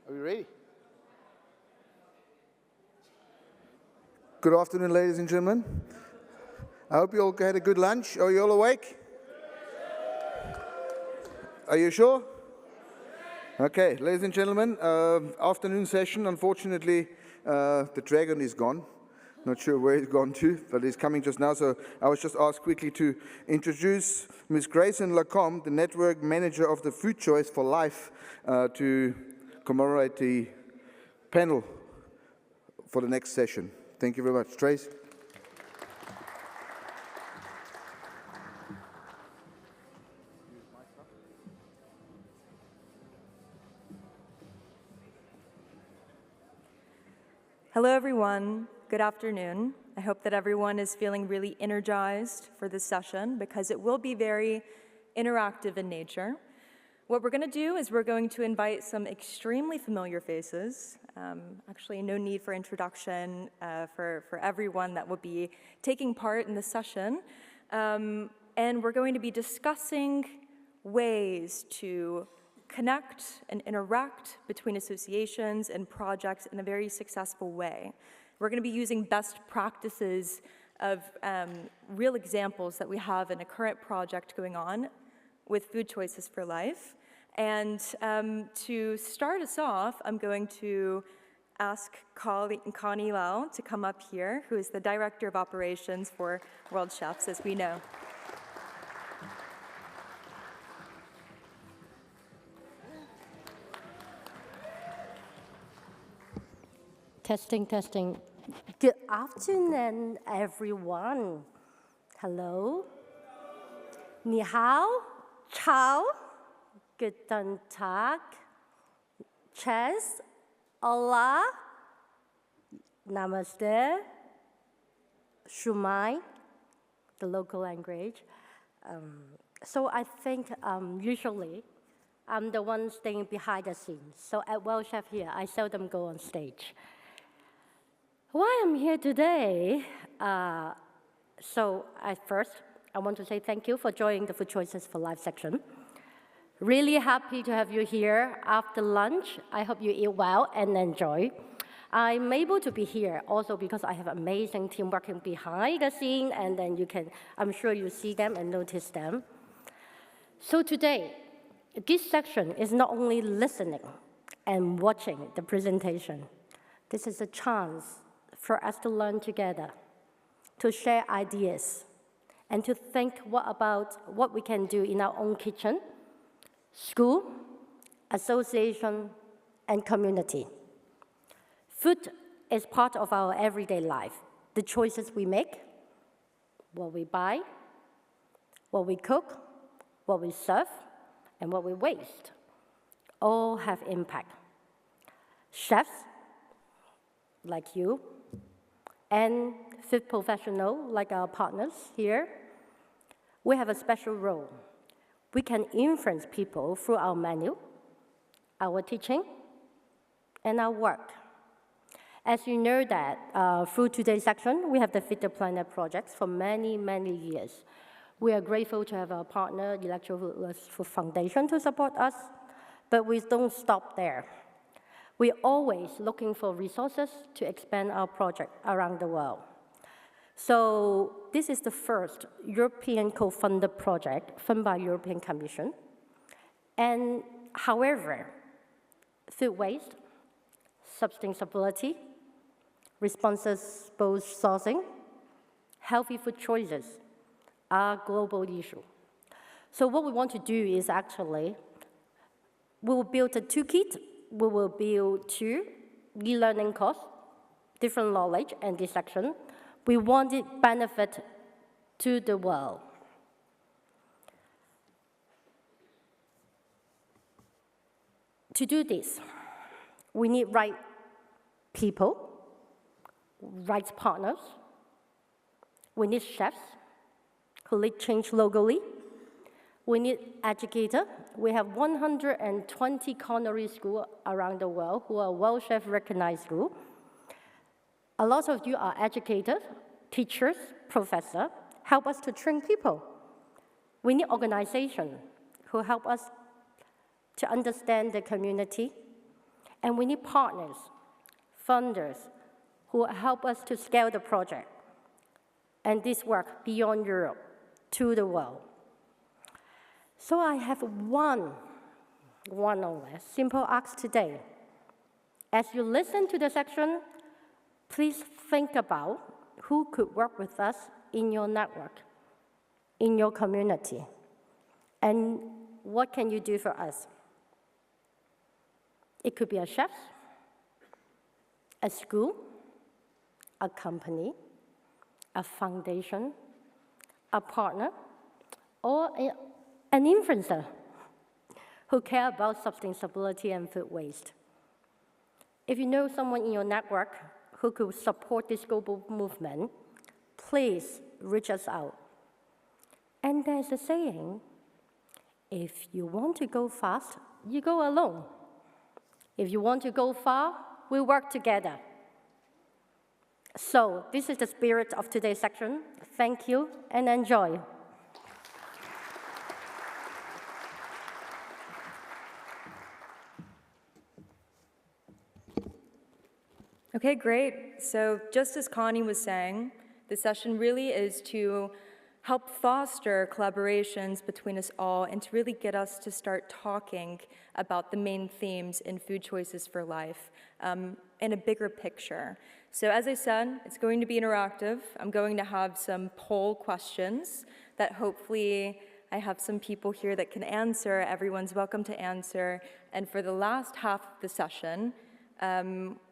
Are we ready? Good afternoon, ladies and gentlemen. I hope you all had a good lunch. Are you all awake? Are you sure? Okay, ladies and gentlemen, afternoon session. Unfortunately, the dragon is gone. Not sure where he's gone to, but he's coming just now. So I was just asked quickly to introduce Ms. Grayson Lacombe, the network manager of the FoodChoices4Life, to commemorate the panel for the next session. Thank you very much. Trace. Hello, everyone. Good afternoon. I hope that everyone is feeling really energized for this session because it will be very interactive in nature. What we're going to do is we're going to invite some extremely familiar faces. Actually, no need for introduction for everyone that will be taking part in the session. And we're going to be discussing ways to connect and interact between associations and projects in a very successful way. We're going to be using best practices of real examples that we have in a current project going on with FoodChoices4Life. And to start us off, I'm going to ask Connie Lau to come up here, who is the Director of Operations for World Chefs, as we know. Testing, testing. Good afternoon, everyone. Hello. Ni hao, ciao, guten tag, cheers, hola, namaste, shumai, the local language. So I think usually I'm the one staying behind the scenes. So at World Chef here, I seldom go on stage. Why I'm here today, so at first, I want to say thank you for joining the FoodChoices4Life section. Really happy to have you here after lunch. I hope you eat well and enjoy. I'm able to be here also because I have amazing team working behind the scene, and then I'm sure you see them and notice them. So today, this section is not only listening and watching the presentation. This is a chance for us to learn together, to share ideas, and to think about what we can do in our own kitchen, school, association, and community. Food is part of our everyday life. The choices we make, what we buy, what we cook, what we serve, and what we waste, all have impact. Chefs, like you, and food professionals, like our partners here, we have a special role. We can influence people through our menu, our teaching, and our work. As you know that through today's section, we have the Feed the Planet project for many, many years. We are grateful to have our partner, Electoral Food Foundation, to support us, but we don't stop there. We're always looking for resources to expand our project around the world. So this is the first European co-funded project funded by European Commission. And however, food waste, sustainability, responsible sourcing, healthy food choices are global issues. So what we want to do is actually, we will build a toolkit. We will build 2 e-learning courses, different knowledge and this section. We want it benefit to the world. To do this, we need right people, right partners. We need chefs who lead change locally. We need educators. We have 120 culinary schools around the world who are World Chef recognized schools. A lot of you are educators, teachers, professors, help us to train people. We need organizations who help us to understand the community And we need partners, funders, who will help us to scale the project and this work beyond Europe to the world. So I have one only simple ask today. As you listen to the section, please think about who could work with us in your network, in your community, and what can you do for us? It could be a chef, a school, a company, a foundation, a partner, or an influencer who care about sustainability and food waste. If you know someone in your network who could support this global movement, please reach us out. And there's a saying, if you want to go fast, you go alone. If you want to go far, we work together. So this is the spirit of today's section. Thank you and enjoy. Okay, great. So just as Connie was saying, the session really is to help foster collaborations between us all and to really get us to start talking about the main themes in Food Choices for Life in a bigger picture. So as I said, it's going to be interactive. I'm going to have some poll questions that hopefully I have some people here that can answer. Everyone's welcome to answer. And for the last half of the session,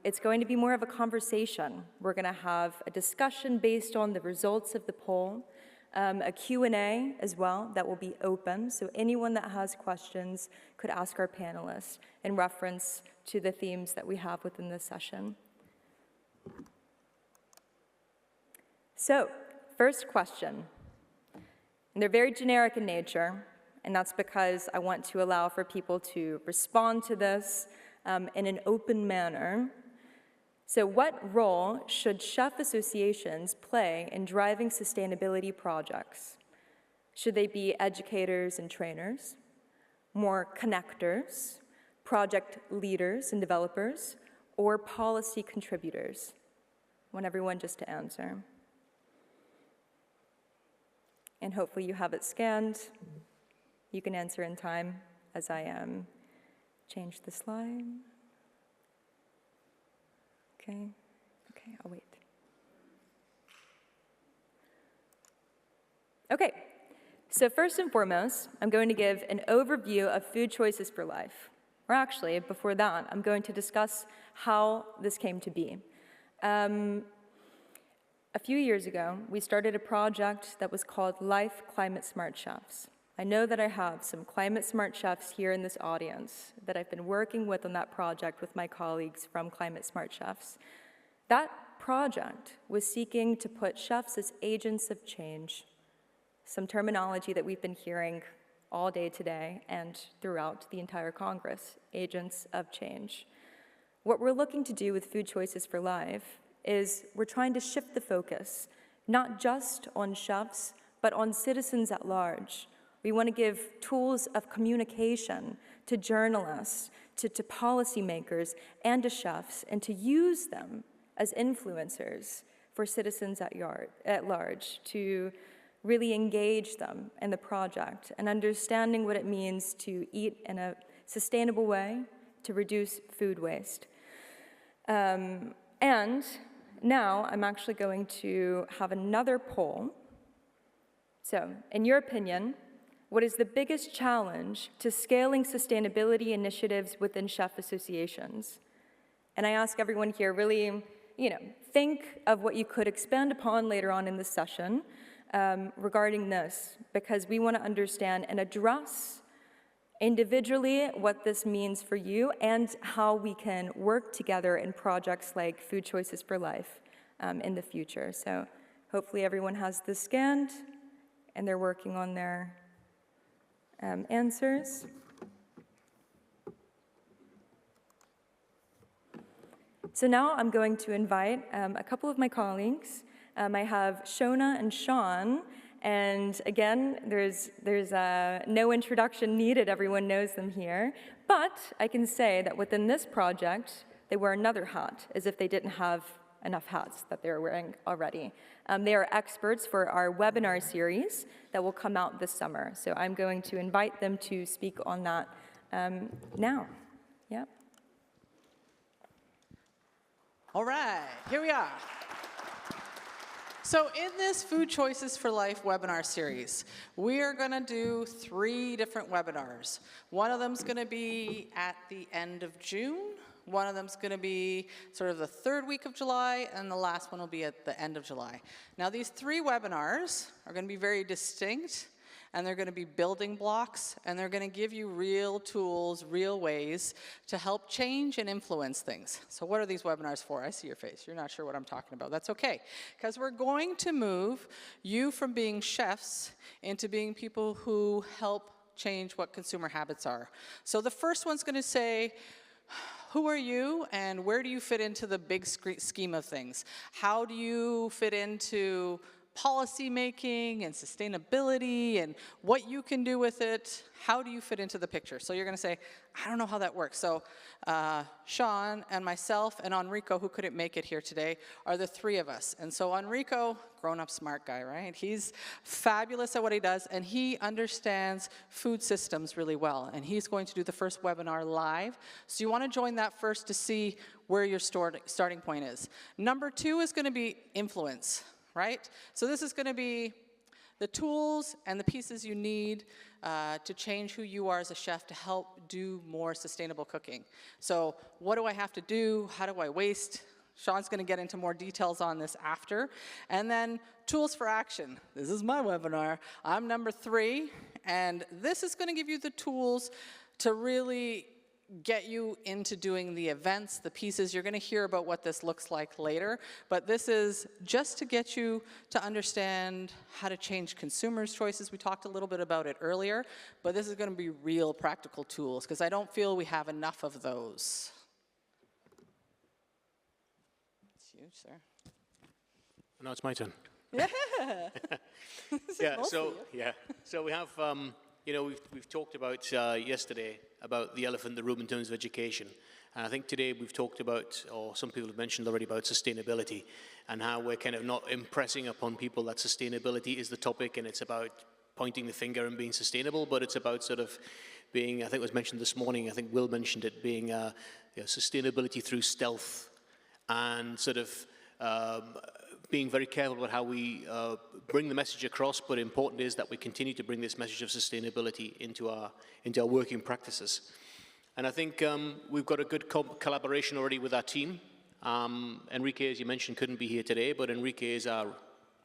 it's going to be more of a conversation. We're going to have a discussion based on the results of the poll, a Q&A as well that will be open, so anyone that has questions could ask our panelists in reference to the themes that we have within this session. So, first question. And they're very generic in nature, and that's because I want to allow for people to respond to this in an open manner. So what role should chef associations play in driving sustainability projects? Should they be educators and trainers, more connectors, project leaders and developers, or policy contributors? I want everyone just to answer. And hopefully you have it scanned. You can answer in time as I change the slide. Okay, I'll wait. Okay, so first and foremost, I'm going to give an overview of Food Choices for Life. Or actually, before that, I'm going to discuss how this came to be. A few years ago, we started a project that was called Life Climate Smart Chefs. I know that I have some climate smart chefs here in this audience that I've been working with on that project with my colleagues from Climate Smart Chefs. That project was seeking to put chefs as agents of change, some terminology that we've been hearing all day today and throughout the entire Congress, agents of change. What we're looking to do with Food Choices for Life is we're trying to shift the focus, not just on chefs, but on citizens at large. We want to give tools of communication to journalists, to policymakers, and to chefs, and to use them as influencers for citizens at large, to really engage them in the project and understanding what it means to eat in a sustainable way, to reduce food waste. And now I'm actually going to have another poll. So, in your opinion, what is the biggest challenge to scaling sustainability initiatives within chef associations? And I ask everyone here really, think of what you could expand upon later on in this session regarding this, because we want to understand and address individually what this means for you and how we can work together in projects like Food Choices for Life in the future. So hopefully everyone has this scanned and they're working on their answers. So now I'm going to invite a couple of my colleagues. I have Shona and Sean, And again, there's no introduction needed. Everyone knows them here. But I can say that within this project, they wear another hat, as if they didn't have enough hats that they're wearing already. They are experts for our webinar series that will come out this summer. So I'm going to invite them to speak on that now. Yeah. All right, here we are. So in this Food Choices for Life webinar series, we are going to do 3 different webinars. One of them is going to be at the end of June. One of them is going to be sort of the 3rd week of July, and the last one will be at the end of July. Now, these 3 webinars are going to be very distinct, and they're going to be building blocks, and they're going to give you real tools, real ways to help change and influence things. So what are these webinars for? I see your face. You're not sure what I'm talking about. That's okay, because we're going to move you from being chefs into being people who help change what consumer habits are. So the first one's going to say, who are you and where do you fit into the big scheme of things? How do you fit into policy making and sustainability and what you can do with it? How do you fit into the picture? So you're going to say, I don't know how that works. So Sean and myself and Enrico, who couldn't make it here today, are the 3 of us. And so Enrico, grown-up smart guy, right? He's fabulous at what he does, and he understands food systems really well. And he's going to do the first webinar live. So you want to join that first to see where your starting point is. Number 2 is going to be influence. Right? So this is going to be the tools and the pieces you need to change who you are as a chef to help do more sustainable cooking. So what do I have to do? How do I waste? Sean's going to get into more details on this after. And then tools for action. This is my webinar. I'm number 3, and this is going to give you the tools to really get you into doing the events, the pieces. You're going to hear about what this looks like later, but this is just to get you to understand how to change consumers' choices. We talked a little bit about it earlier, but this is going to be real practical tools because I don't feel we have enough of those. It's huge, sir. Now it's my turn. Yeah. So we have, we've talked about yesterday about the elephant in the room in terms of education. And I think today we've talked about, or some people have mentioned already, about sustainability and how we're kind of not impressing upon people that sustainability is the topic and it's about pointing the finger and being sustainable, but it's about sort of being, I think it was mentioned this morning, I think Will mentioned it, being sustainability through stealth and sort of being very careful about how we bring the message across, but important is that we continue to bring this message of sustainability into our working practices. And I think we've got a good collaboration already with our team. Enrique, as you mentioned, couldn't be here today, but Enrique is our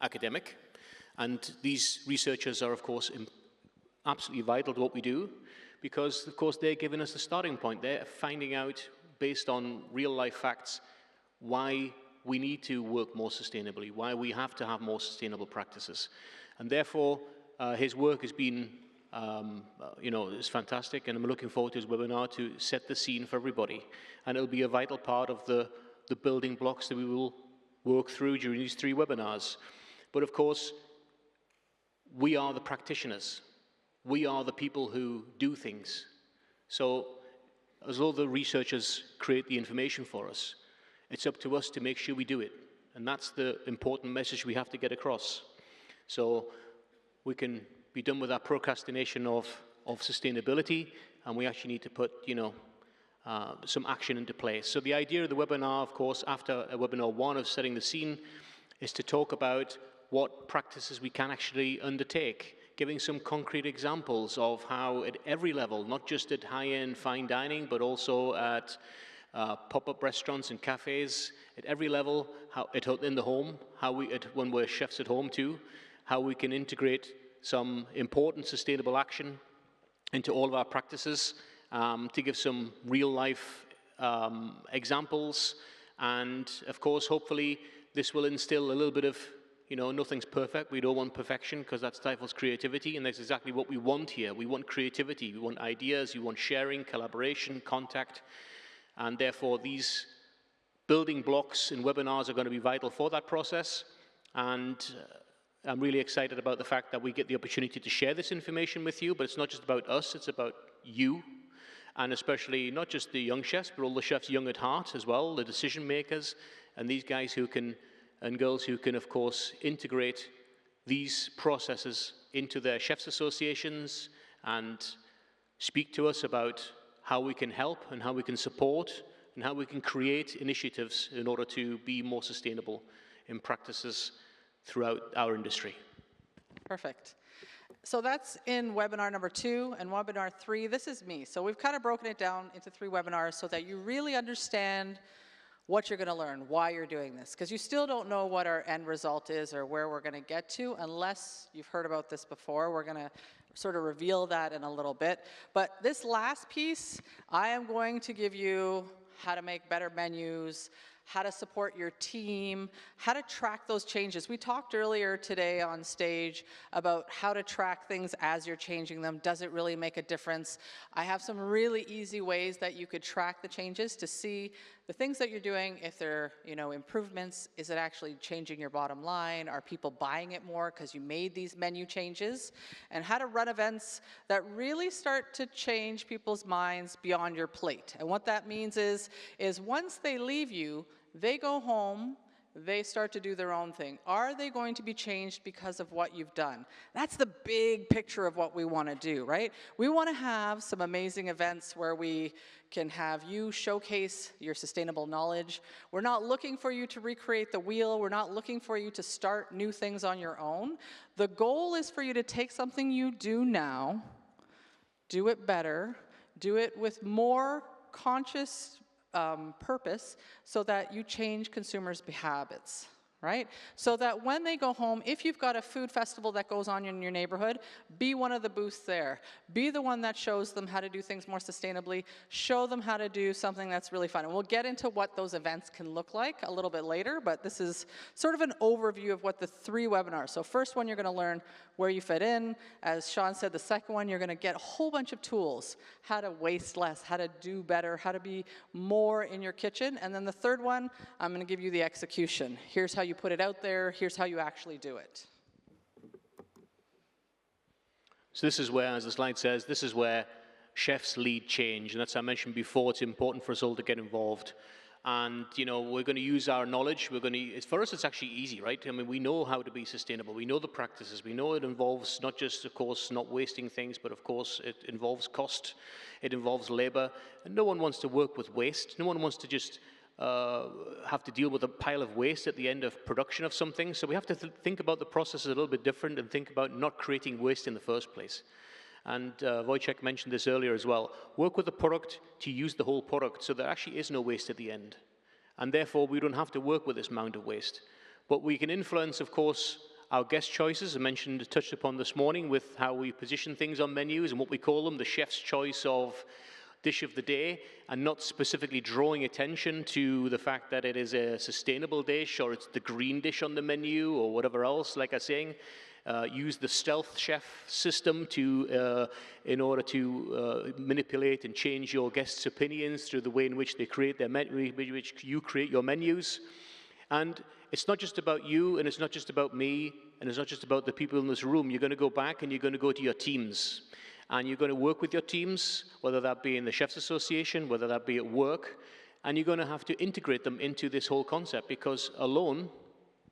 academic. And these researchers are, of course, absolutely vital to what we do, because, of course, they're giving us the starting point. They're finding out, based on real-life facts, why we need to work more sustainably, why we have to have more sustainable practices. And therefore, his work has been, is fantastic, and I'm looking forward to his webinar to set the scene for everybody. And it'll be a vital part of the building blocks that we will work through during these 3 webinars. But of course, we are the practitioners. We are the people who do things. So, as all the researchers create the information for us, it's up to us to make sure we do it. And that's the important message we have to get across. So we can be done with our procrastination of sustainability, and we actually need to put, some action into place. So the idea of the webinar, of course, after webinar 1 of setting the scene, is to talk about what practices we can actually undertake, giving some concrete examples of how at every level, not just at high-end fine dining, but also at pop-up restaurants and cafes, at every level, how in the home, when we're chefs at home too, how we can integrate some important sustainable action into all of our practices, to give some real-life examples, and of course, hopefully, this will instill a little bit of, nothing's perfect. We don't want perfection because that stifles creativity, and that's exactly what we want here. We want creativity. We want ideas. We want sharing, collaboration, contact. And therefore, these building blocks in webinars are going to be vital for that process. And I'm really excited about the fact that we get the opportunity to share this information with you, but it's not just about us, it's about you, and especially not just the young chefs, but all the chefs young at heart as well, the decision makers, and these guys who can, and girls who can, of course, integrate these processes into their chefs associations and speak to us about how we can help and how we can support and how we can create initiatives in order to be more sustainable in practices throughout our industry. Perfect. So that's in webinar number 2, and webinar 3, this is me. So we've kind of broken it down into 3 webinars so that you really understand what you're going to learn, why you're doing this, because you still don't know what our end result is or where we're going to get to unless you've heard about this before. We're going to sort of reveal that in a little bit. But this last piece, I am going to give you how to make better menus, how to support your team, how to track those changes. We talked earlier today on stage about how to track things as you're changing them. Does it really make a difference? I have some really easy ways that you could track the changes to see the things that you're doing, if they're, improvements. Is it actually changing your bottom line? Are people buying it more because you made these menu changes? And how to run events that really start to change people's minds beyond your plate. And what that means is once they leave you, they go home, they start to do their own thing. Are they going to be changed because of what you've done? That's the big picture of what we want to do, right? We want to have some amazing events where we can have you showcase your sustainable knowledge. We're not looking for you to recreate the wheel. We're not looking for you to start new things on your own. The goal is for you to take something you do now, do it better, do it with more conscious purpose so that you change consumers' habits, right? So that when they go home, if you've got a food festival that goes on in your neighborhood, be one of the booths there. Be the one that shows them how to do things more sustainably. Show them how to do something that's really fun. And we'll get into what those events can look like a little bit later, but this is sort of an overview of what the 3 webinars. So first one, you're going to learn where you fit in. As Sean said, the second one, you're going to get a whole bunch of tools, how to waste less, how to do better, how to be more in your kitchen. And then the third one, I'm going to give you the execution. Here's how you put it out there. Here's how you actually do it. So this is where, as the slide says, this is where chefs lead change. And as I mentioned before, it's important for us all to get involved. And, we're going to use our knowledge. For us, it's actually easy, right? I mean, we know how to be sustainable. We know the practices. We know it involves not just, of course, not wasting things, but, of course, it involves cost. It involves labor. And no one wants to work with waste. No one wants to just have to deal with a pile of waste at the end of production of something. So we have to think about the process a little bit different and think about not creating waste in the first place. And Wojciech mentioned this earlier as well. Work with the product to use the whole product so there actually is no waste at the end. And therefore, we don't have to work with this amount of waste. But we can influence, of course, our guest choices. I mentioned, touched upon this morning with how we position things on menus and what we call them, the chef's choice of dish of the day, and not specifically drawing attention to the fact that it is a sustainable dish or it's the green dish on the menu or whatever else, like I was saying. Use the stealth chef system in order to manipulate and change your guests' opinions through the way in which they create their which you create your menus. And it's not just about you, and it's not just about me, and it's not just about the people in this room. You're going to go back and you're going to go to your teams. And you're going to work with your teams, whether that be in the Chefs Association, whether that be at work, and you're going to have to integrate them into this whole concept, because alone,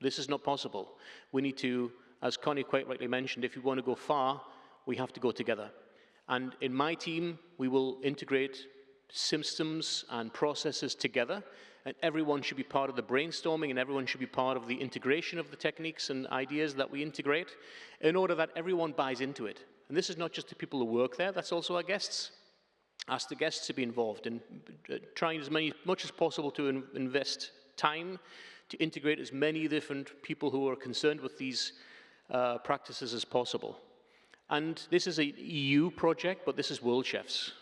this is not possible. We need to, as Connie quite rightly mentioned, if we want to go far, we have to go together. And in my team, we will integrate systems and processes together, and everyone should be part of the brainstorming, and everyone should be part of the integration of the techniques and ideas that we integrate in order that everyone buys into it. And this is not just the people who work there, that's also our guests. Ask the guests to be involved in trying as much as possible to invest time to integrate as many different people who are concerned with these practices as possible. And this is an EU project, but this is World Chefs.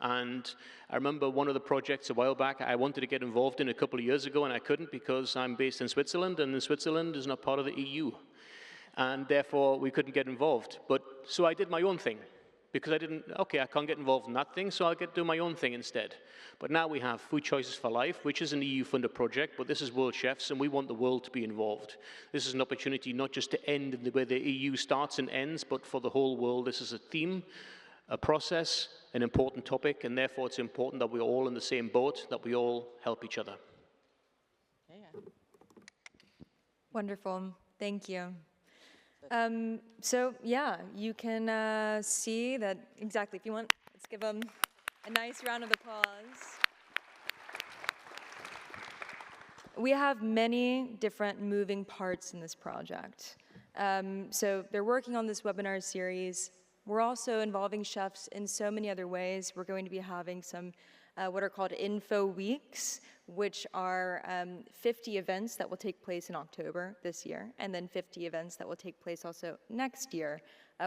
And I remember one of the projects a while back I wanted to get involved in a couple of years ago, and I couldn't because I'm based in Switzerland, and Switzerland is not part of the EU. And therefore, we couldn't get involved. So I did my own thing. because I can't get involved in that thing, so I'll get to do my own thing instead. But now we have Food Choices for Life, which is an EU-funded project, but this is World Chefs, and we want the world to be involved. This is an opportunity not just to end in the way the EU starts and ends, but for the whole world. This is a theme, a process, an important topic, and therefore it's important that we're all in the same boat, that we all help each other. Wonderful. Thank you. So yeah, you can see that exactly. If you want, let's give them a nice round of applause. We have many different moving parts in this project. So they're working on this webinar series. We're also involving chefs in so many other ways. We're going to be having some what are called info weeks, which are 50 events that will take place in October this year, and then 50 events that will take place also next year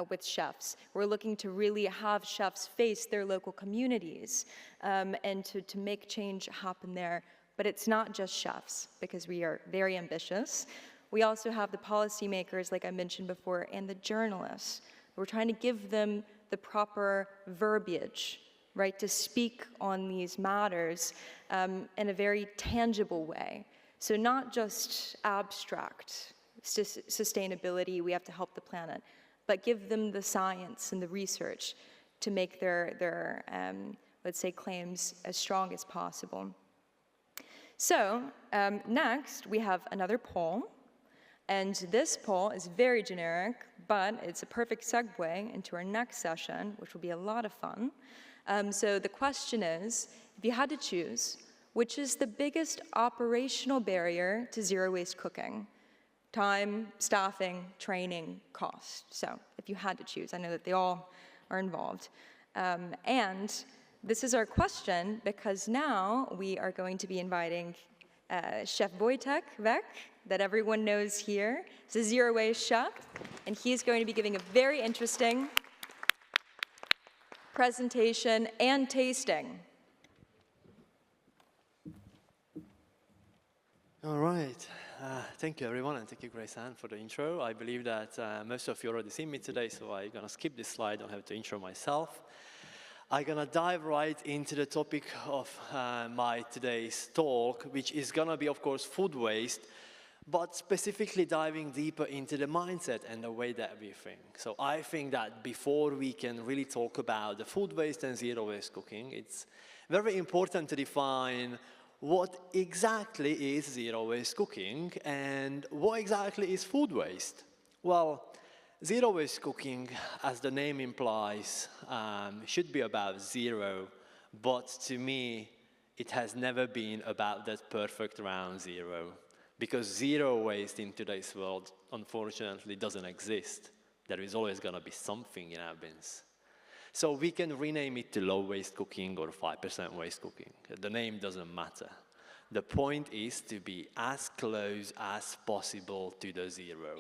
with chefs. We're looking to really have chefs face their local communities and to make change happen there. But it's not just chefs, because we are very ambitious. We also have the policymakers, like I mentioned before, and the journalists. We're trying to give them the proper verbiage, right, to speak on these matters in a very tangible way. So not just abstract sustainability, we have to help the planet, but give them the science and the research to make their let's say, claims as strong as possible. So next, we have another poll. And this poll is very generic, but it's a perfect segue into our next session, which will be a lot of fun. So the question is, if you had to choose, which is the biggest operational barrier to zero-waste cooking? Time, staffing, training, cost. So if you had to choose, I know that they all are involved. And this is our question because now we are going to be inviting Chef Wojtek Weck, that everyone knows here. He's a zero-waste chef, and he's going to be giving a very interesting presentation and tasting. All right. Thank you, everyone, and thank you, Grace Ann, for the intro. I believe that most of you already seen me today, so I'm going to skip this slide. I don't have to intro myself. I'm going to dive right into the topic of my today's talk, which is going to be, of course, food waste, but specifically diving deeper into the mindset and the way that we think. So I think that before we can really talk about the food waste and zero-waste cooking, it's very important to define what exactly is zero-waste cooking and what exactly is food waste. Well, zero-waste cooking, as the name implies, should be about zero, but to me, it has never been about that perfect round zero, because zero waste in today's world, unfortunately, doesn't exist. There is always going to be something in our bins. So we can rename it to low-waste cooking or 5% waste cooking. The name doesn't matter. The point is to be as close as possible to the zero.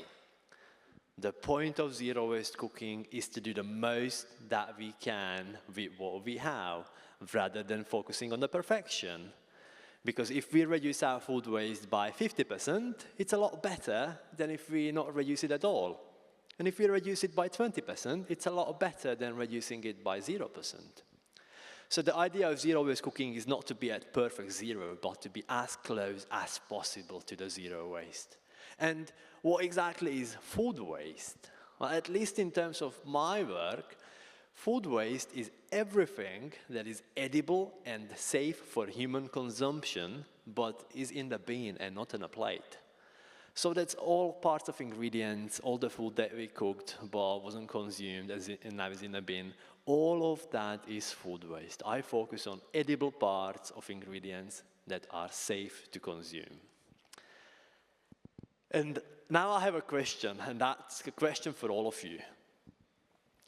The point of zero-waste cooking is to do the most that we can with what we have, rather than focusing on the perfection. Because if we reduce our food waste by 50%, it's a lot better than if we not reduce it at all. And if we reduce it by 20%, it's a lot better than reducing it by 0%. So the idea of zero-waste cooking is not to be at perfect zero, but to be as close as possible to the zero waste. And what exactly is food waste? Well, at least in terms of my work, food waste is everything that is edible and safe for human consumption, but is in the bin and not on a plate. So that's all parts of ingredients, all the food that we cooked but wasn't consumed and now is in the bin. All of that is food waste. I focus on edible parts of ingredients that are safe to consume. And now I have a question, and that's a question for all of you.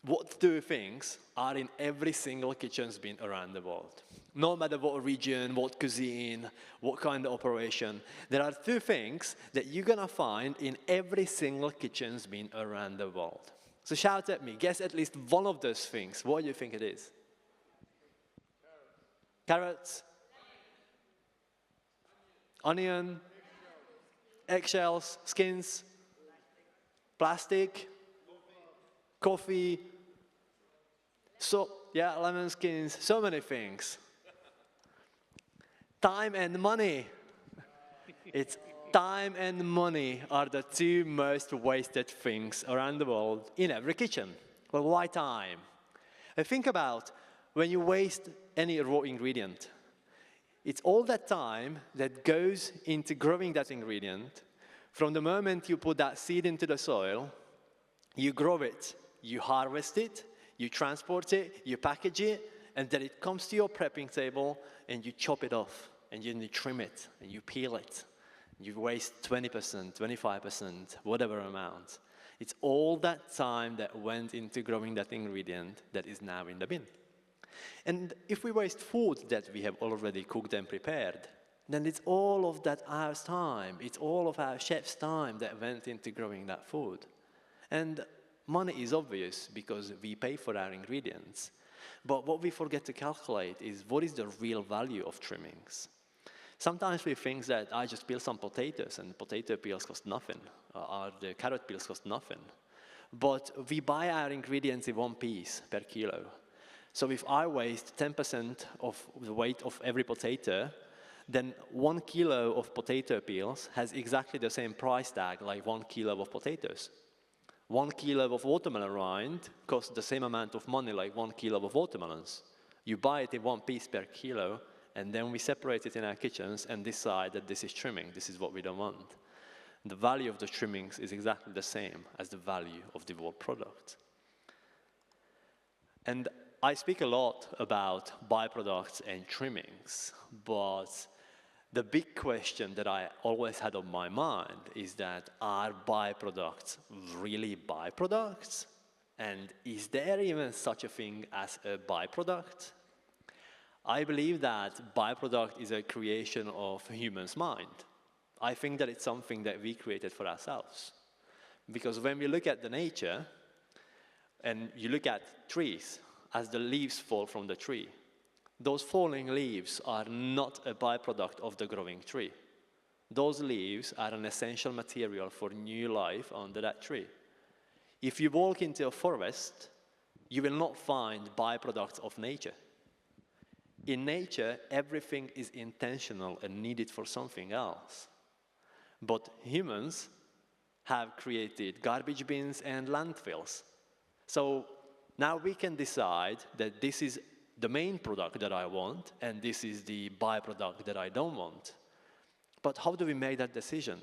What two things are in every single kitchen's bin around the world? No matter what region, what cuisine, what kind of operation, there are two things that you're going to find in every single kitchen's bin around the world. So shout at me, guess at least one of those things. What do you think it is? Carrots? Onion? Eggshells? Skins? Plastic? Coffee? So, yeah, lemon skins, so many things. Time and money. It's time and money are the two most wasted things around the world in every kitchen. Well, why time? Think about when you waste any raw ingredient. It's all that time that goes into growing that ingredient. From the moment you put that seed into the soil, you grow it, you harvest it, you transport it, you package it, and then it comes to your prepping table, and you chop it off, and you trim it, and you peel it. You waste 20%, 25%, whatever amount. It's all that time that went into growing that ingredient that is now in the bin. And if we waste food that we have already cooked and prepared, then it's all of that our time, it's all of our chef's time that went into growing that food. And money is obvious because we pay for our ingredients. But what we forget to calculate is what is the real value of trimmings. Sometimes we think that I just peel some potatoes and potato peels cost nothing, or the carrot peels cost nothing. But we buy our ingredients in one piece per kilo. So if I waste 10% of the weight of every potato, then 1 kilo of potato peels has exactly the same price tag like 1 kilo of potatoes. 1 kilo of watermelon rind costs the same amount of money like 1 kilo of watermelons. You buy it in one piece per kilo, and then we separate it in our kitchens and decide that this is trimming, this is what we don't want. The value of the trimmings is exactly the same as the value of the whole product. And I speak a lot about byproducts and trimmings, but the big question that I always had on my mind is that are byproducts really byproducts? And is there even such a thing as a byproduct? I believe that byproduct is a creation of a human's mind. I think that it's something that we created for ourselves. Because when we look at the nature, and you look at trees, as the leaves fall from the tree, those falling leaves are not a byproduct of the growing tree. Those leaves are an essential material for new life under that tree. If you walk into a forest, you will not find byproducts of nature. In nature, everything is intentional and needed for something else. But humans have created garbage bins and landfills. So now we can decide that this is the main product that I want, and this is the byproduct that I don't want. But how do we make that decision?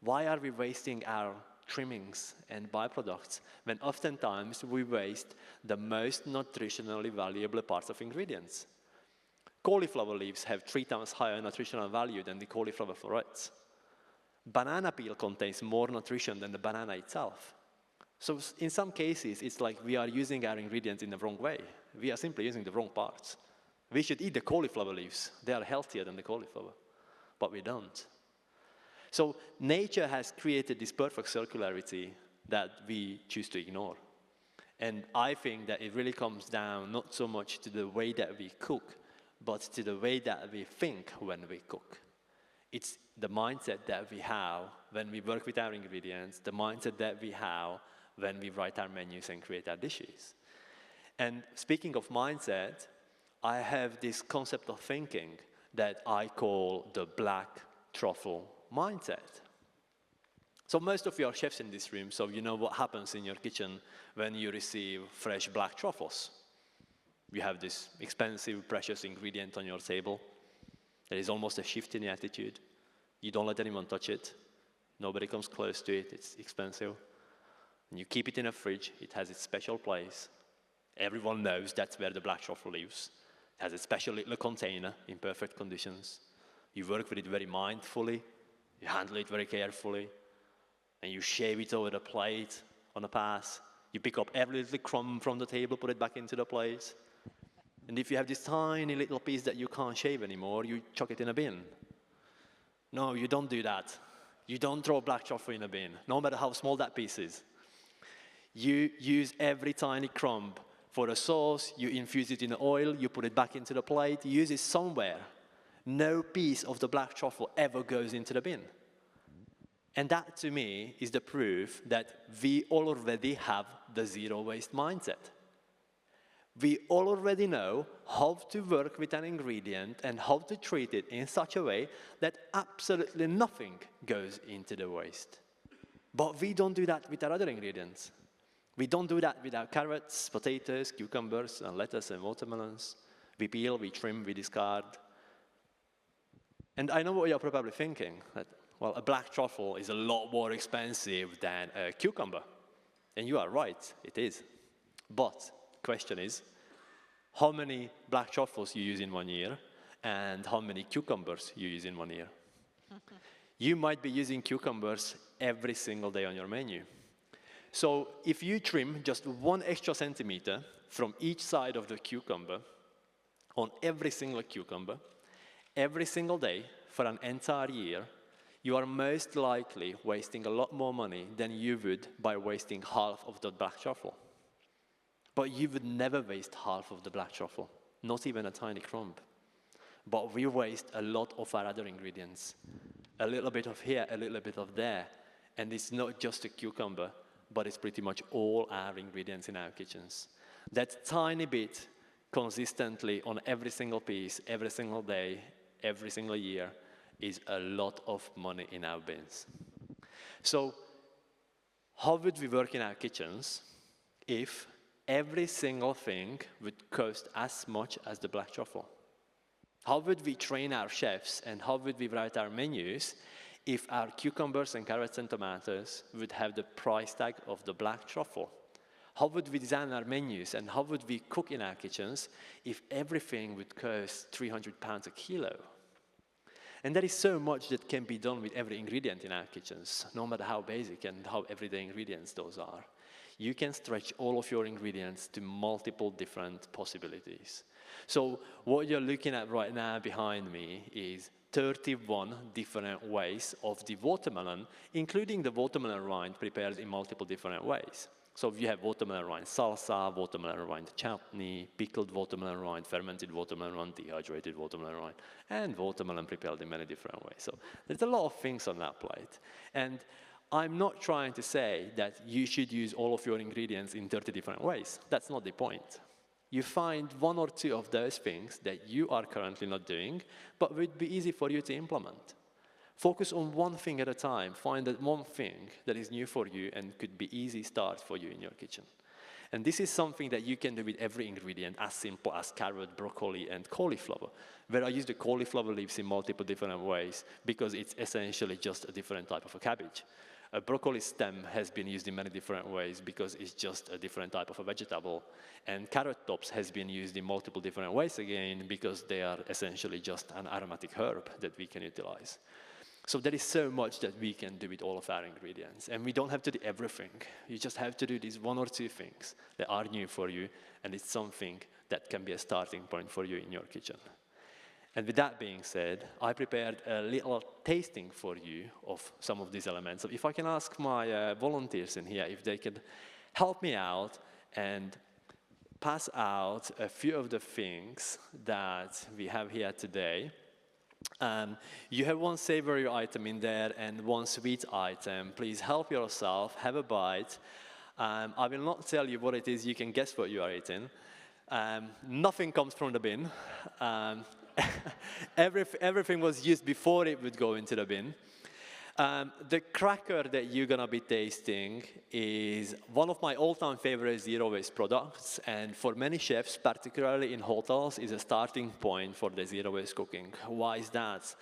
Why are we wasting our trimmings and byproducts when oftentimes we waste the most nutritionally valuable parts of ingredients? Cauliflower leaves have 3 times higher nutritional value than the cauliflower florets. Banana peel contains more nutrition than the banana itself. So in some cases, it's like we are using our ingredients in the wrong way. We are simply using the wrong parts. We should eat the cauliflower leaves. They are healthier than the cauliflower, but we don't. So nature has created this perfect circularity that we choose to ignore. And I think that it really comes down not so much to the way that we cook, but to the way that we think when we cook. It's the mindset that we have when we work with our ingredients, the mindset that we have when we write our menus and create our dishes. And speaking of mindset, I have this concept of thinking that I call the black truffle mindset. So most of you are chefs in this room, so you know what happens in your kitchen when you receive fresh black truffles. You have this expensive, precious ingredient on your table. There is almost a shift in the attitude. You don't let anyone touch it. Nobody comes close to it. It's expensive. And you keep it in a fridge. It has its special place. Everyone knows that's where the black truffle lives. It has a special little container in perfect conditions. You work with it very mindfully. You handle it very carefully. And you shave it over the plate on a pass. You pick up every little crumb from the table, put it back into the plate. And if you have this tiny little piece that you can't shave anymore, you chuck it in a bin. No, you don't do that. You don't throw black truffle in a bin, no matter how small that piece is. You use every tiny crumb for a sauce, you infuse it in oil, you put it back into the plate, you use it somewhere. No piece of the black truffle ever goes into the bin. And that, to me, is the proof that we already have the zero waste mindset. We already know how to work with an ingredient and how to treat it in such a way that absolutely nothing goes into the waste. But we don't do that with our other ingredients. We don't do that with our carrots, potatoes, cucumbers, and lettuce and watermelons. We peel, we trim, we discard. And I know what you're probably thinking, that, well, a black truffle is a lot more expensive than a cucumber. And you are right, it is. But question is, how many black truffles you use in 1 year and how many cucumbers you use in 1 year? You might be using cucumbers every single day on your menu. So if you trim just 1 extra centimeter from each side of the cucumber on every single cucumber, every single day for an entire year, you are most likely wasting a lot more money than you would by wasting half of the black truffle. But you would never waste half of the black truffle, not even a tiny crumb. But we waste a lot of our other ingredients. A little bit of here, a little bit of there. And it's not just a cucumber, but it's pretty much all our ingredients in our kitchens. That tiny bit consistently on every single piece, every single day, every single year is a lot of money in our bins. So how would we work in our kitchens if every single thing would cost as much as the black truffle? How would we train our chefs and how would we write our menus if our cucumbers and carrots and tomatoes would have the price tag of the black truffle? How would we design our menus and how would we cook in our kitchens if everything would cost £300 a kilo? And there is so much that can be done with every ingredient in our kitchens, no matter how basic and how everyday ingredients those are. You can stretch all of your ingredients to multiple different possibilities. So what you're looking at right now behind me is 31 different ways of the watermelon, including the watermelon rind prepared in multiple different ways. So you have watermelon rind salsa, watermelon rind chutney, pickled watermelon rind, fermented watermelon rind, dehydrated watermelon rind, and watermelon prepared in many different ways. So there's a lot of things on that plate. And I'm not trying to say that you should use all of your ingredients in 30 different ways. That's not the point. You find 1 or 2 of those things that you are currently not doing, but would be easy for you to implement. Focus on one thing at a time. Find that one thing that is new for you and could be easy start for you in your kitchen. And this is something that you can do with every ingredient, as simple as carrot, broccoli, and cauliflower, where I use the cauliflower leaves in multiple different ways because it's essentially just a different type of a cabbage. A broccoli stem has been used in many different ways because it's just a different type of a vegetable. And carrot tops has been used in multiple different ways again because they are essentially just an aromatic herb that we can utilize. So there is so much that we can do with all of our ingredients. And we don't have to do everything. You just have to do these 1 or 2 things that are new for you. And it's something that can be a starting point for you in your kitchen. And with that being said, I prepared a little tasting for you of some of these elements. So if I can ask my volunteers in here if they could help me out and pass out a few of the things that we have here today. You have 1 savory item in there and 1 sweet item. Please help yourself, have a bite. I will not tell you what it is, you can guess what you are eating. Nothing comes from the bin. Everything was used before it would go into the bin. The cracker that you're gonna be tasting is one of my all-time favorite zero-waste products, and for many chefs, particularly in hotels, is a starting point for the zero-waste cooking. Why is that?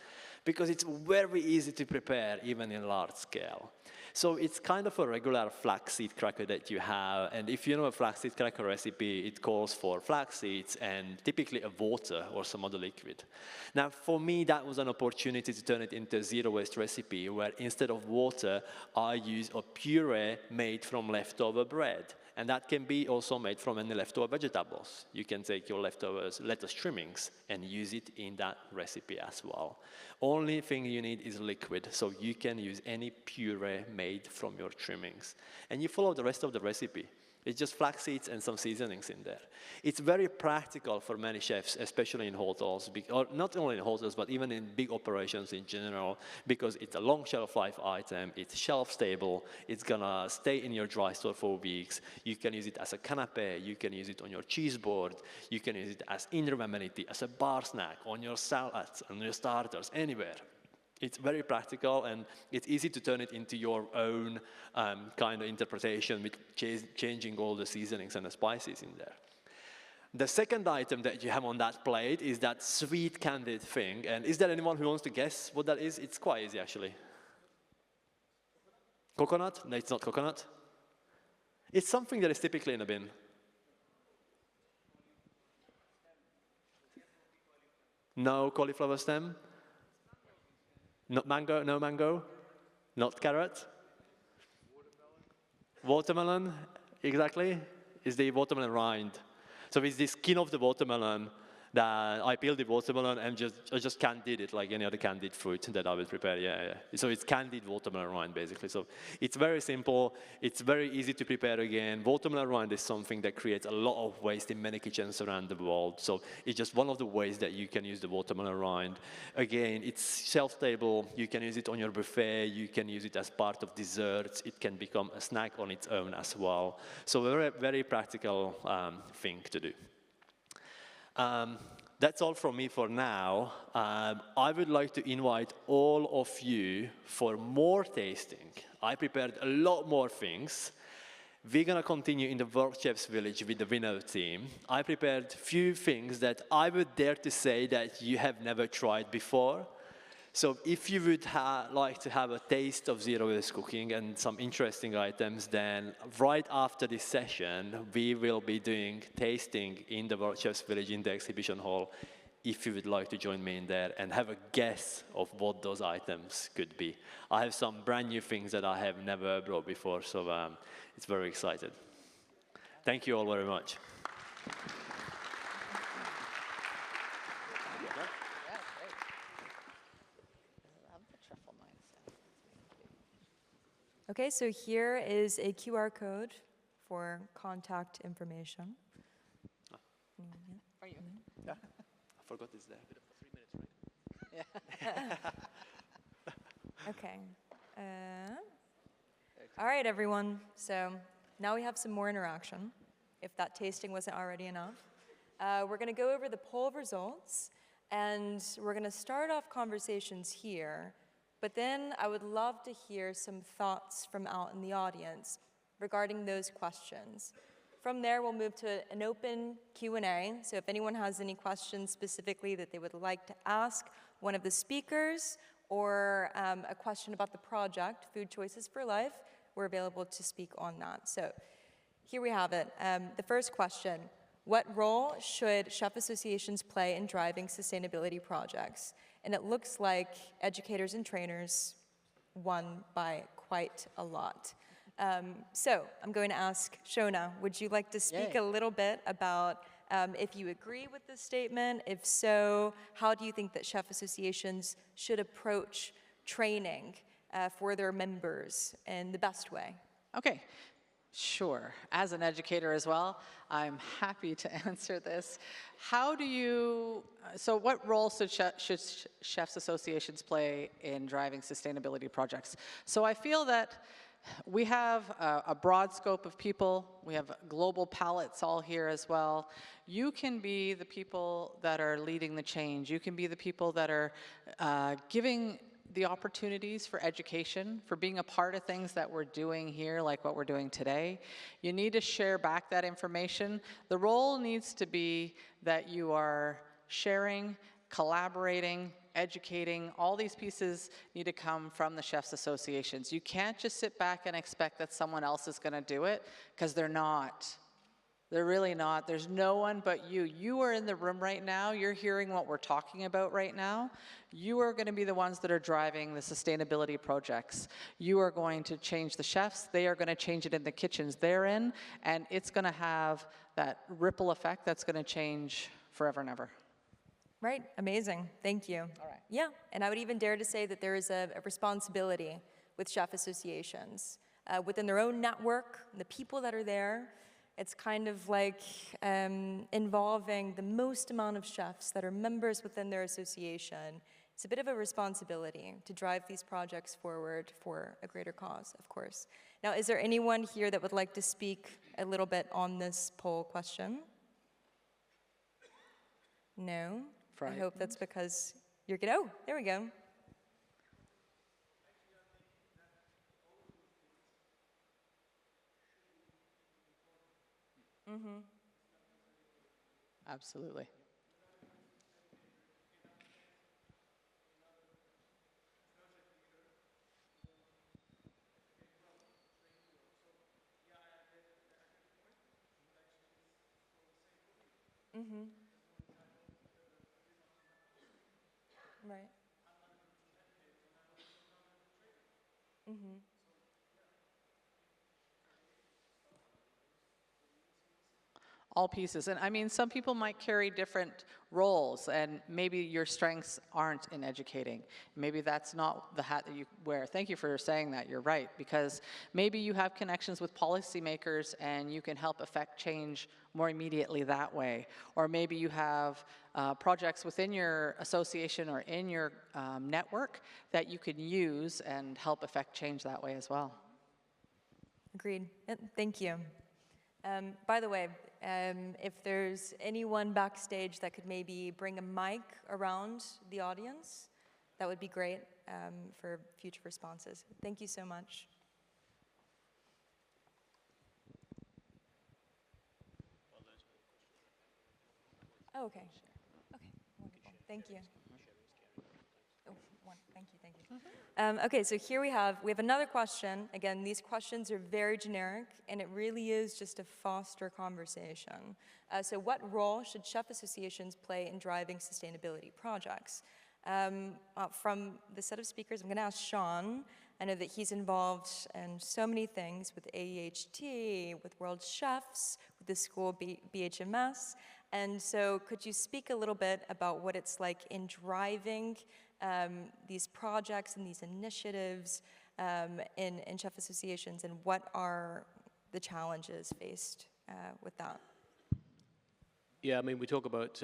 Because it's very easy to prepare, even in large scale. So it's kind of a regular flaxseed cracker that you have, and if you know a flaxseed cracker recipe, it calls for flax seeds and typically a water or some other liquid. Now, for me, that was an opportunity to turn it into a zero-waste recipe, where instead of water, I use a puree made from leftover bread. And that can be also made from any leftover vegetables. You can take your leftovers lettuce trimmings and use it in that recipe as well. Only thing you need is liquid, so you can use any puree made from your trimmings. And you follow the rest of the recipe. It's just flax seeds and some seasonings in there. It's very practical for many chefs, especially in hotels, or not only in hotels, but even in big operations in general, because it's a long shelf life item, it's shelf stable, it's gonna stay in your dry store for weeks. You can use it as a canapé, you can use it on your cheese board, you can use it as in-room amenity, as a bar snack, on your salads, on your starters, anywhere. It's very practical, and it's easy to turn it into your own kind of interpretation with changing all the seasonings and the spices in there. The second item that you have on that plate is that sweet candied thing. And is there anyone who wants to guess what that is? It's quite easy, actually. Coconut? No, it's not coconut. It's something that is typically in a bin. No cauliflower stem? Not mango, no mango, not carrot. Watermelon, exactly, is the watermelon rind. So it's the skin of the watermelon that I peeled the watermelon and I just candied it like any other candied fruit that I would prepare, yeah. So it's candied watermelon rind, basically. So it's very simple, it's very easy to prepare again. Watermelon rind is something that creates a lot of waste in many kitchens around the world. So it's just one of the ways that you can use the watermelon rind. Again, it's shelf-stable, you can use it on your buffet, you can use it as part of desserts, it can become a snack on its own as well. So a very, very practical thing to do. That's all from me for now. I would like to invite all of you for more tasting. I prepared a lot more things. We're going to continue in the World Chefs Village with the Winnow team. I prepared a few things that I would dare to say that you have never tried before. So if you would like to have a taste of zero-waste cooking and some interesting items, then right after this session, we will be doing tasting in the World Chefs Village in the exhibition hall, if you would like to join me in there and have a guess of what those items could be. I have some brand new things that I have never brought before, so it's very excited. Thank you all very much. Okay, so here is a QR code for contact information. Are you? Yeah, I forgot it's there. 3 minutes, right? Yeah. Okay. All right, everyone. So now we have some more interaction, if that tasting wasn't already enough. We're going to go over the poll results, and we're going to start off conversations here. But then I would love to hear some thoughts from out in the audience regarding those questions. From there, we'll move to an open Q&A. So if anyone has any questions specifically that they would like to ask one of the speakers, or a question about the project, Food Choices for Life, we're available to speak on that. So here we have it. The first question: what role should chef associations play in driving sustainability projects? And it looks like educators and trainers won by quite a lot. So I'm going to ask Shona, would you like to speak a little bit about if you agree with this statement? If so, how do you think that chef associations should approach training for their members in the best way? Okay. Sure. As an educator as well, I'm happy to answer this. How do you, so what role should chefs associations play in driving sustainability projects? So I feel that we have a broad scope of people. We have global palettes all here as well. You can be the people that are leading the change. You can be the people that are giving the opportunities for education, for being a part of things that we're doing here, like what we're doing today. You need to share back that information. The role needs to be that you are sharing, collaborating, educating. All these pieces need to come from the chefs associations. You can't just sit back and expect that someone else is going to do it, because they're not. They're really not. There's no one but you. You are in the room right now. You're hearing what we're talking about right now. You are going to be the ones that are driving the sustainability projects. You are going to change the chefs. They are going to change it in the kitchens they're in. And it's going to have that ripple effect that's going to change forever and ever. Right, amazing, thank you. All right. Yeah, and I would even dare to say that there is a responsibility with chef associations within their own network, the people that are there, It's kind of like involving the most amount of chefs that are members within their association. It's a bit of a responsibility to drive these projects forward for a greater cause, of course. Now, is there anyone here that would like to speak a little bit on this poll question? No? I hope that's because you're good. Oh, there we go. Absolutely. Right. All pieces. And I mean, some people might carry different roles, and maybe your strengths aren't in educating. Maybe that's not the hat that you wear. Thank you for saying that. You're right, because maybe you have connections with policymakers and you can help affect change more immediately that way. Or maybe you have projects within your association or in your network that you can use and help affect change that way as well. Agreed. Thank you. By the way, if there's anyone backstage that could maybe bring a mic around the audience, that would be great for future responses. Thank you so much. Oh, okay. Okay, wonderful. Thank you. Oh, thank you, thank you. Okay, so here we have another question. Again, these questions are very generic, and it really is just to foster conversation. So what role should chef associations play in driving sustainability projects? From the set of speakers, I'm going to ask Sean. I know that he's involved in so many things with AEHT, with World Chefs, with the school BHMS. And so could you speak a little bit about what it's like in driving these projects and these initiatives in chef associations, and what are the challenges faced with that? Yeah, I mean, we talk about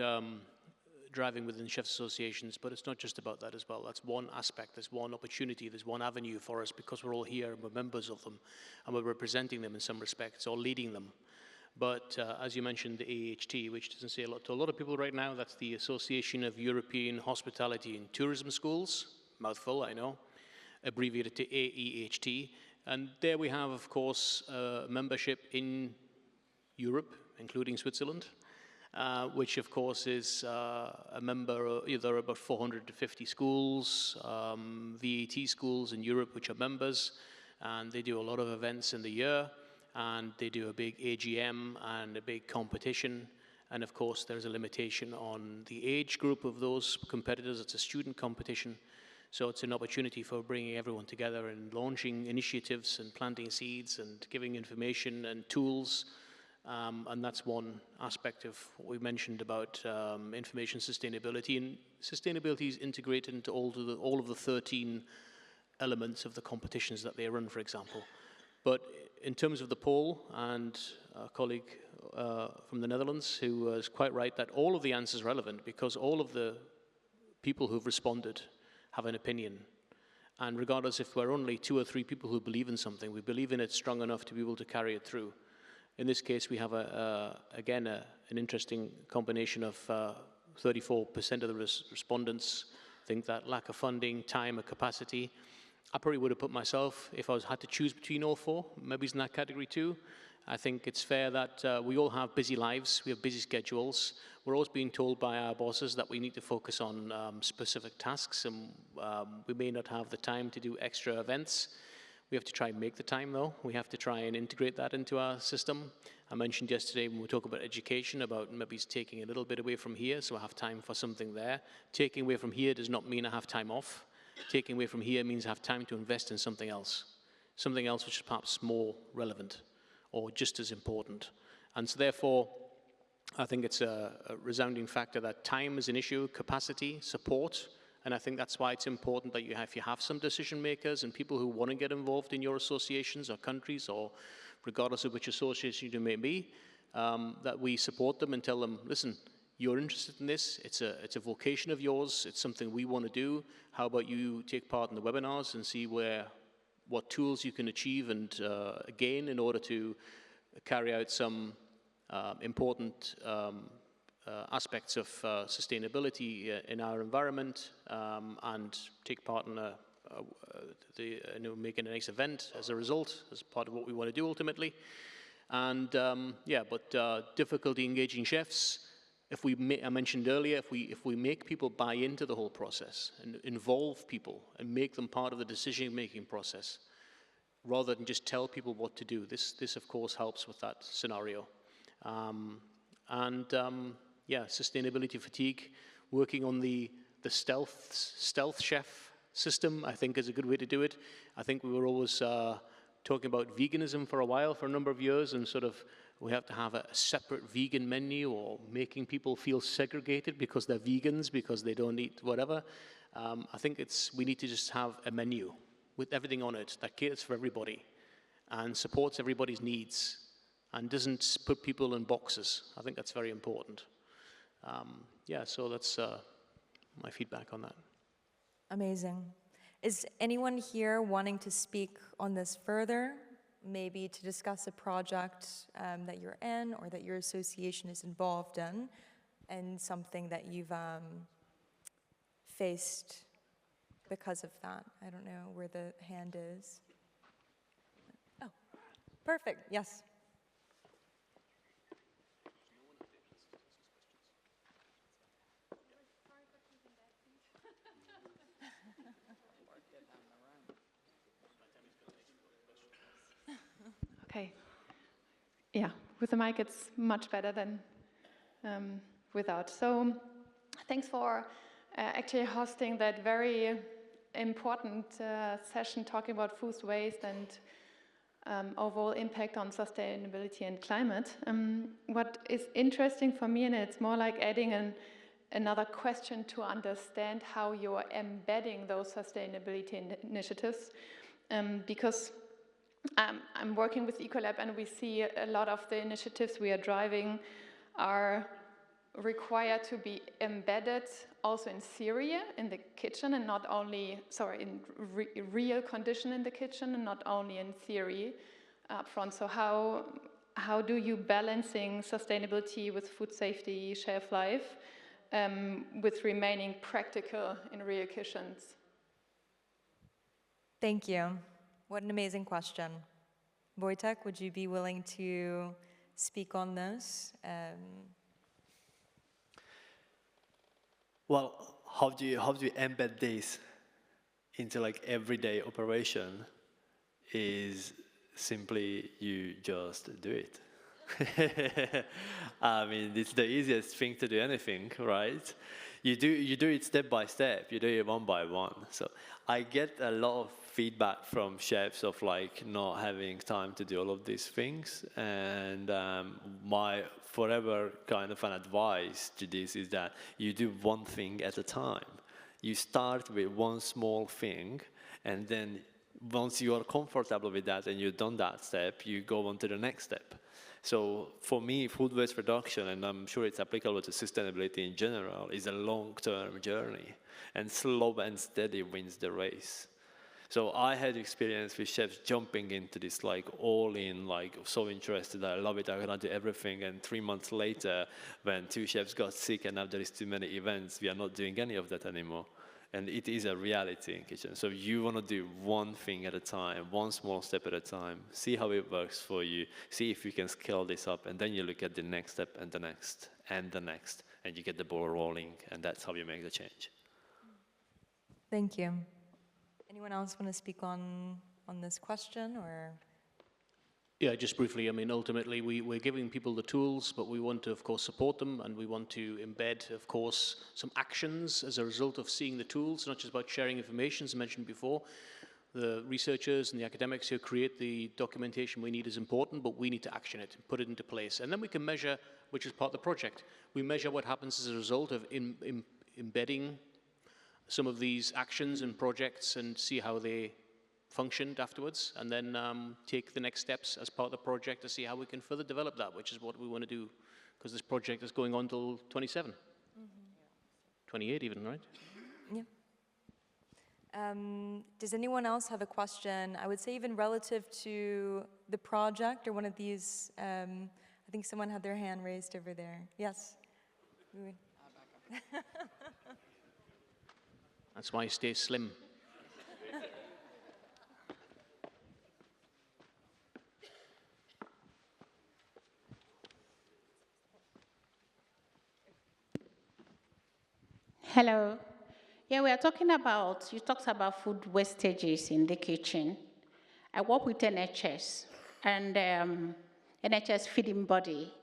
driving within chefs associations, but it's not just about that as well. That's one aspect, there's one opportunity, there's one avenue for us, because we're all here and we're members of them, and we're representing them in some respects, or leading them. But as you mentioned, the AEHT, which doesn't say a lot to a lot of people right now, that's the Association of European Hospitality and Tourism Schools, mouthful, I know, abbreviated to AEHT. And there we have, of course, membership in Europe, including Switzerland, which of course is a member. There are about 450 schools, VAT schools in Europe, which are members, and they do a lot of events in the year, and they do a big AGM and a big competition. And of course, there's a limitation on the age group of those competitors. It's a student competition. So it's an opportunity for bringing everyone together and launching initiatives and planting seeds and giving information and tools. And that's one aspect of what we mentioned about information sustainability. And sustainability is integrated into all of the 13 elements of the competitions that they run, for example. But in terms of the poll, and a colleague from the Netherlands who was quite right that all of the answers are relevant, because all of the people who've responded have an opinion. And regardless if we're only 2 or 3 people who believe in something, we believe in it strong enough to be able to carry it through. In this case, we have, again, an interesting combination of 34% of the respondents think that lack of funding, time, or capacity. I probably would have put myself, if I had to choose between all 4, maybe it's in that category too. I think it's fair that we all have busy lives, we have busy schedules. We're always being told by our bosses that we need to focus on specific tasks, and we may not have the time to do extra events. We have to try and make the time, though. We have to try and integrate that into our system. I mentioned yesterday when we talk about education, about maybe taking a little bit away from here, so I have time for something there. Taking away from here does not mean I have time off. Taking away from here means I have time to invest in something else which is perhaps more relevant or just as important. And so therefore, I think it's a resounding factor that time is an issue, capacity, support, and I think that's why it's important that if you have some decision makers and people who want to get involved in your associations or countries or regardless of which association you may be, that we support them and tell them, listen, you're interested in this, it's a vocation of yours, it's something we want to do. How about you take part in the webinars and see what tools you can achieve and gain in order to carry out some important aspects of sustainability in our environment, and take part in making a nice event as a result, as part of what we want to do ultimately. And difficulty engaging chefs. I mentioned earlier, if we make people buy into the whole process and involve people and make them part of the decision-making process, rather than just tell people what to do, this of course helps with that scenario. Sustainability fatigue, working on the stealth chef system, I think is a good way to do it. I think we were always talking about veganism for a number of years, and sort of we have to have a separate vegan menu, or making people feel segregated because they're vegans, because they don't eat whatever. I think we need to just have a menu with everything on it that caters for everybody and supports everybody's needs and doesn't put people in boxes. I think that's very important. So that's my feedback on that. Amazing. Is anyone here wanting to speak on this further? Maybe to discuss a project that you're in or that your association is involved in, and something that you've faced because of that? I don't know where the hand is. Oh, perfect, yes. Okay. Yeah, with the mic it's much better than without. So thanks for actually hosting that very important session talking about food waste and overall impact on sustainability and climate. What is interesting for me, and it's more like adding another question to understand how you're embedding those sustainability initiatives, because I'm working with Ecolab, and we see a lot of the initiatives we are driving are required to be embedded also in theory in the kitchen, and not only, in real condition in the kitchen, and not only in theory up front. So how do you balancing sustainability with food safety, shelf life, with remaining practical in real kitchens? Thank you. What an amazing question. Wojtek, would you be willing to speak on this? Well, how do you embed this into like everyday operation? Is simply you just do it. I mean, it's the easiest thing to do anything, right? You do it step by step. You do it one by one. So I get a lot of feedback from chefs of like not having time to do all of these things, and my forever kind of an advice to this is that you do one thing at a time. You start with one small thing, and then once you are comfortable with that and you've done that step, you go on to the next step. So for me, food waste reduction, and I'm sure it's applicable to sustainability in general, is a long-term journey, and slow and steady wins the race. So I had experience with chefs jumping into this like all in, like so interested, I love it, I'm gonna do everything. And 3 months later, when 2 chefs got sick and now there is too many events, we are not doing any of that anymore. And it is a reality in kitchen. So you wanna do one thing at a time, one small step at a time, see how it works for you, see if you can scale this up, and then you look at the next step and the next and the next, and you get the ball rolling, and that's how you make the change. Thank you. Anyone else want to speak on this question, or? Yeah, just briefly, I mean, ultimately, we're giving people the tools, but we want to, of course, support them, and we want to embed, of course, some actions as a result of seeing the tools, not just about sharing information, as mentioned before. The researchers and the academics who create the documentation we need is important, but we need to action it and put it into place. And then we can measure, which is part of the project. We measure what happens as a result of embedding some of these actions and projects, and see how they functioned afterwards, and then take the next steps as part of the project to see how we can further develop that, which is what we want to do, because this project is going on till 27, 28 even, right? Yeah. Does anyone else have a question? I would say even relative to the project or one of these, I think someone had their hand raised over there. Yes? That's why I stay slim. Hello. Yeah, we are talking about, you talked about food wastages in the kitchen. I work with NHS and NHS feeding body.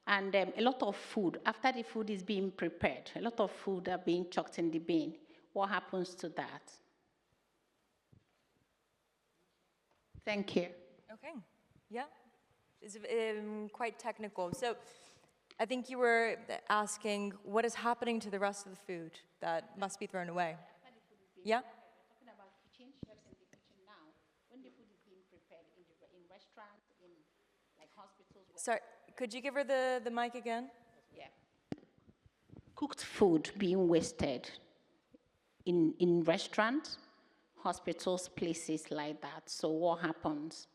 And a lot of food, after the food is being prepared, a lot of food are being chucked in the bin. What happens to that? Thank you. Okay. Yeah. It's quite technical. So I think you were asking what is happening to the rest of the food that must be thrown away. Yeah? We're talking about kitchen, chefs in the kitchen now. When the food is being prepared in restaurants, in like hospitals. Sorry, could you give her the mic again? Yeah. Cooked food being wasted in restaurants, hospitals, places like that. So what happens?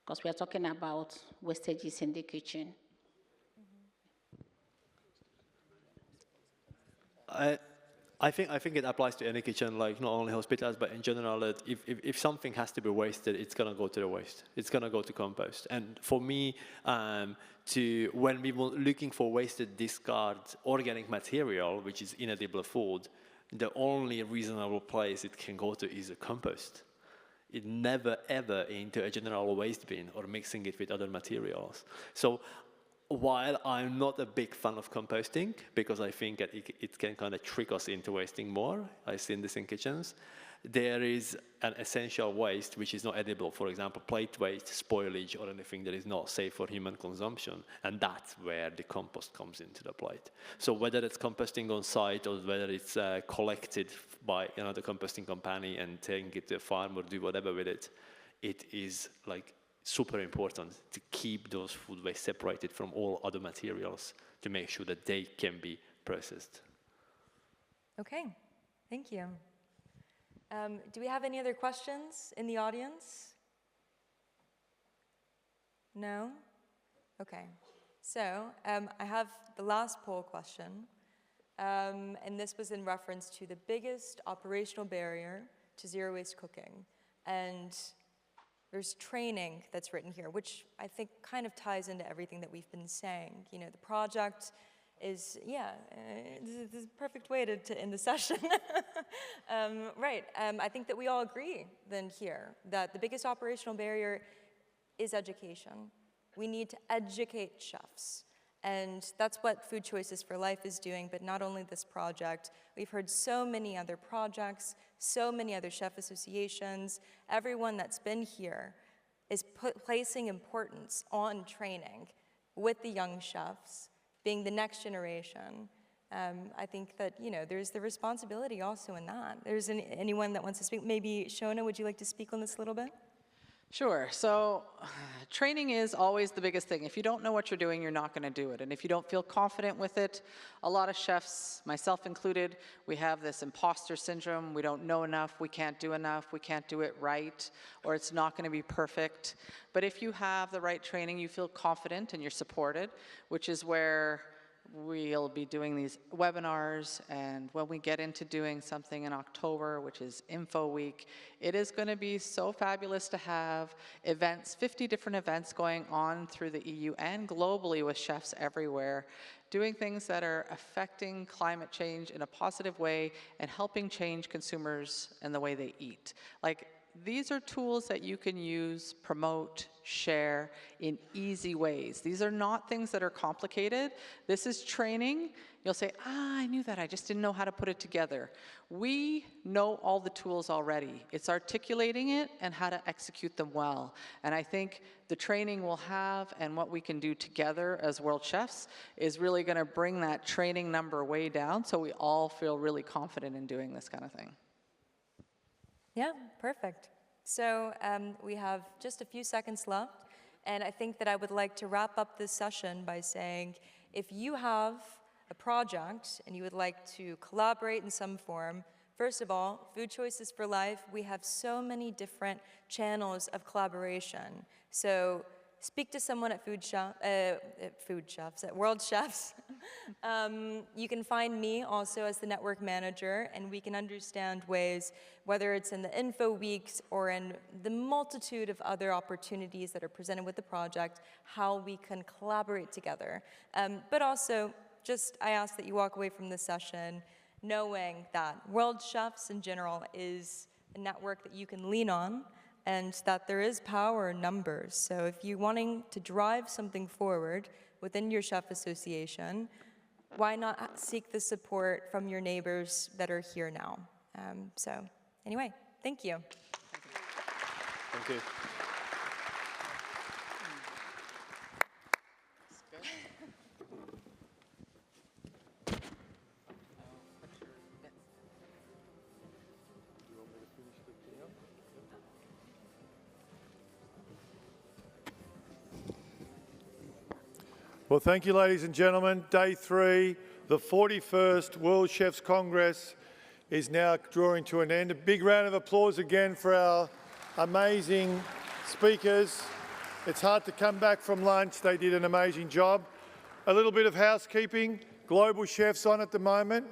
Because we are talking about wastages in the kitchen. I think it applies to any kitchen, like not only hospitals, but in general, that if something has to be wasted, it's gonna go to the waste. It's gonna go to compost. And for me, when we were looking for wasted discard organic material, which is inedible food, the only reasonable place it can go to is a compost. It never ever into a general waste bin or mixing it with other materials. So while I'm not a big fan of composting, because I think that it can kind of trick us into wasting more, I've seen this in kitchens, there is an essential waste which is not edible, for example, plate waste, spoilage, or anything that is not safe for human consumption, and that's where the compost comes into the plate. So whether it's composting on site or whether it's collected by another composting company and taking it to a farm or do whatever with it, it is like super important to keep those food waste separated from all other materials to make sure that they can be processed. Okay, thank you. Do we have any other questions in the audience? No? Okay. So I have the last poll question, and this was in reference to the biggest operational barrier to zero waste cooking. And there's training that's written here, which I think kind of ties into everything that we've been saying. You know, the project is, this is a perfect way to end the session. Right, I think that we all agree then here that the biggest operational barrier is education. We need to educate chefs. And that's what Food Choices for Life is doing, but not only this project. We've heard so many other projects, so many other chef associations. Everyone that's been here is placing importance on training with the young chefs, being the next generation. I think that, you know, there's the responsibility also in that. There's anyone that wants to speak? Maybe Shona, would you like to speak on this a little bit? Sure. So training is always the biggest thing. If you don't know what you're doing, you're not going to do it. And if you don't feel confident with it, a lot of chefs, myself included, we have this imposter syndrome. We don't know enough. We can't do enough. We can't do it right, or it's not going to be perfect. But if you have the right training, you feel confident and you're supported, which is where we'll be doing these webinars, and when we get into doing something in October, which is Info Week, it is going to be so fabulous to have events, 50 different events going on through the EU and globally with chefs everywhere, doing things that are affecting climate change in a positive way and helping change consumers and the way they eat. Like, these are tools that you can use, promote, share in easy ways. These are not things that are complicated. This is training. You'll say, I knew that, I just didn't know how to put it together. We know all the tools already. It's articulating it and how to execute them well. And I think the training we'll have and what we can do together as world chefs is really going to bring that training number way down so we all feel really confident in doing this kind of thing. Yeah, perfect. So we have just a few seconds left, and I think that I would like to wrap up this session by saying, if you have a project and you would like to collaborate in some form, first of all, Food Choices for Life, we have so many different channels of collaboration. So speak to someone at at World Chefs. You can find me also as the network manager, and we can understand ways, whether it's in the info weeks or in the multitude of other opportunities that are presented with the project, how we can collaborate together. But also, I ask that you walk away from this session knowing that World Chefs in general is a network that you can lean on, and that there is power in numbers. So if you're wanting to drive something forward within your chef association, why not seek the support from your neighbors that are here now? So anyway, thank you. Thank you. Well, thank you, ladies and gentlemen. Day 3, the 41st World Chefs Congress is now drawing to an end. A big round of applause again for our amazing speakers. It's hard to come back from lunch. They did an amazing job. A little bit of housekeeping. Global Chefs on at the moment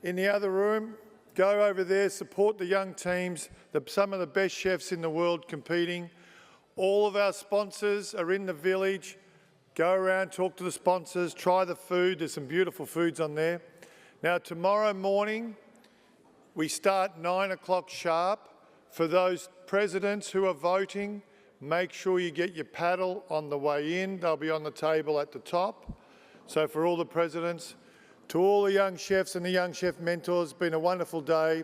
in the other room. Go over there, support the young teams, some of the best chefs in the world competing. All of our sponsors are in the village. Go around, talk to the sponsors, try the food. There's some beautiful foods on there. Now, tomorrow morning, we start 9 o'clock sharp. For those presidents who are voting, make sure you get your paddle on the way in. They'll be on the table at the top. So for all the presidents, to all the young chefs and the young chef mentors, it's been a wonderful day.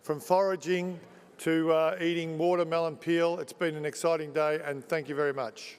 From foraging to eating watermelon peel, it's been an exciting day, and thank you very much.